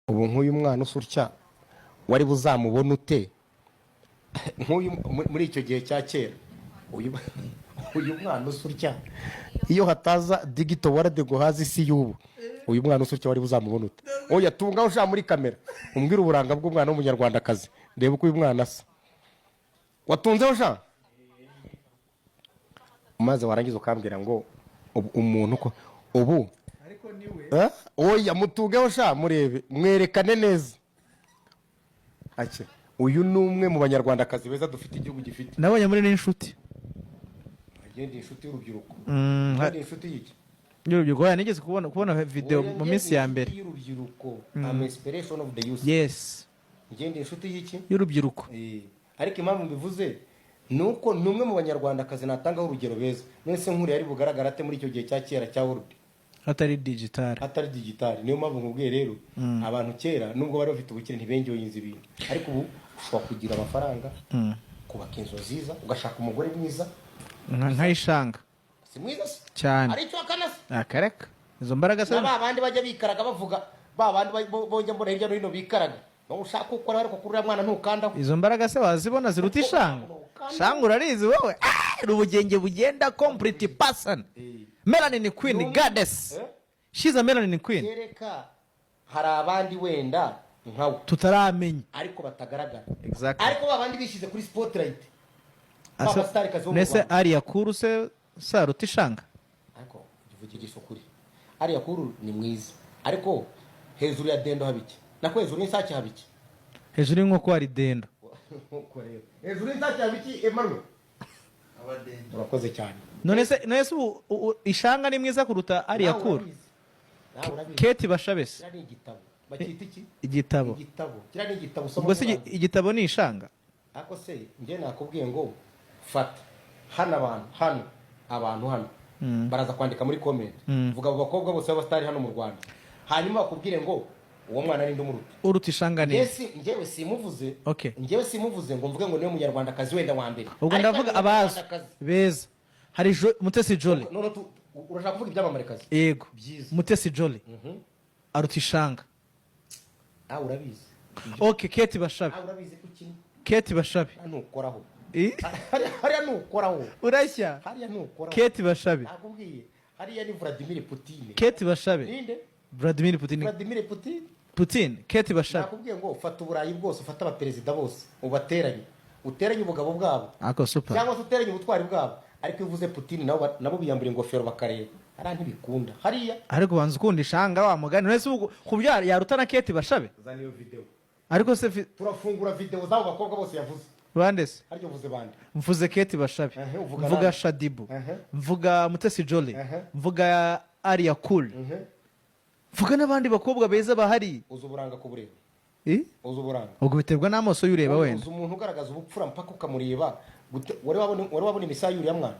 ubu nk'uyu mwana usurya wari buzamubona ute nk'uyu muri icyo gihe cya kera uyu mwana usurya iyo hataza digito warade ngo hazi isi y'ubu uyu mwana usurya wari buzamubona ute oya tungaho sha muri kamera umbwira uburanga bw'umwana w'umunyarwandakazi ndeba uko uyu mwana asa watunzeho sha maze warangiza ukambwira ngo umuntu ko ubu ariko niwe oya mutungeho sha murebe mwerekane neza ake uyu ni umwe mu banyarwandakazi beza dufite igihugu gifite nabonye muri n'inshuti agenda inshuti y'urubyiruko agenda inshuti y'iki y'urubyiruko ya nigeze kubona video mu minsi ya mbere y'urubyiruko am inspiration of the youth yes agenda inshuti y'iki y'urubyiruko ariko impamvu mbivuze nuko numwe mu banyarwandakazi natangaho urugero beza nese nkuri yari bugaragara ate muri icyo gihe cya kera cya World atari digital niyo mpamvu nkubwiye rero abantu kera nubwo bari bafite ubukire ntibengeye yinzi ibintu ariko ubu ushobora kugira amafaranga kubaka inzu nziza ugashaka umugore mwiza nkayishanga si mwiza cyane ari cyo akanasa akareka izo mbaraga se abandi bajya bikaraga bavuga babandi bonjya mbona hirya no hino bikaraga no ushaka ukora ariko kurira mwana ntukandaho izo mbaraga se wazibona ziruta ishanga shanga urarizi wowe urubugenge bugenda complete person melanin queen goddess she's a melanin queen yereka hari abandi wenda nkawe tutaramenya ariko batagaragara exactly ariko babandi bishize kuri spotlight nese ariya kuru se saruta ishanga ariko uvugisha ukuri ariya kuru ni mwiza ariko hejuru ya dendo habiki nako hejuru y'isake habiki hejuru y'inkoko hari dendo hejuru y'isake habiki Emmanuel abadendo urakoze cyane none se ishanga ni mwiza kuruta ariya kuru Keti Bashabese kira ni igitabo bakita iki igitabo kira ni igitabo usoma ubwo se igitabo ni ishanga ako se nje nakubwiye ngo fata abantu hano baraza kwandika muri comment vuga abo bakobwa bose b'abastari hano mu Rwanda hanyuma bakubwire ngo uwo mwana ari ndumuruta uruta ishanga ni njyewe simuvuze okay njyewe simuvuze ngo mvuge ngo niwe munyarwandakazi wenda wa mbere ubwo ndavuga abazi beza hari Mutesi Jolly none urashaka kuvuga ibyamamare kazi yego Mutesi Jolly aruta ishanga urabizi okay Keti Bashabe urabizi kuki Keti Bashabe ntukoraho hariya ntukoraho urashya hariya ntukoraho Keti Bashabe nakubwiye hariya ni Vladimir Putin Keti Bashabe ninde Vladimir Putin Keti Bashabe nakubwiye ngo ufata uburayi bwose ufata abaperezida bose uteranye ubugabo bwabo ako super cyangwa se uteranye ubutwari bwabo ariko uvuze Putin nabo biyambira ingofero bakareba ara ntibikunda hariya ariko banza ukunda ishanga wa mugani nese kubyara yaruta na Keti Bashabe zana iyo video ariko se turafungura video zabo bakobwa bose yavuze bandese ariko uvuze bande mvuze Keti Bashabe mvuga Shadibu mvuga Mutesi Jolly mvuga Ariya Cool mvuga n'abandi bakobwa beza bahari uzu buranga ko bureba uzu buranga ubwo biterwa n'amaso y'ureba wenda uzu umuntu ugaragaza ubupfura mpaka ukamureba wari wabona imisaha y'uriya mwana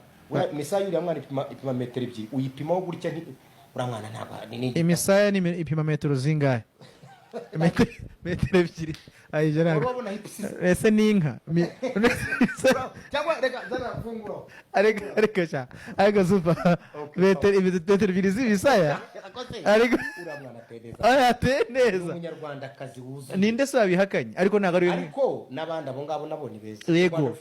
imisaha y'uriya mwana ipima metero 2 uyipimaho gutya uriya mwana ntabwo ni imisaya ni ipima metero zingahe metero 2 ayije ntabwo ese ni inka cyangwa reka zana funguro ariko sha ariko super metero 2 z'ibisaya ariko uriya mwana atendeza atendeza umunyarwandakazi wuzuye ninde se wabihakanye ariko ntabwo ari ariko n'abandi abo ngabo nabo ni beza yego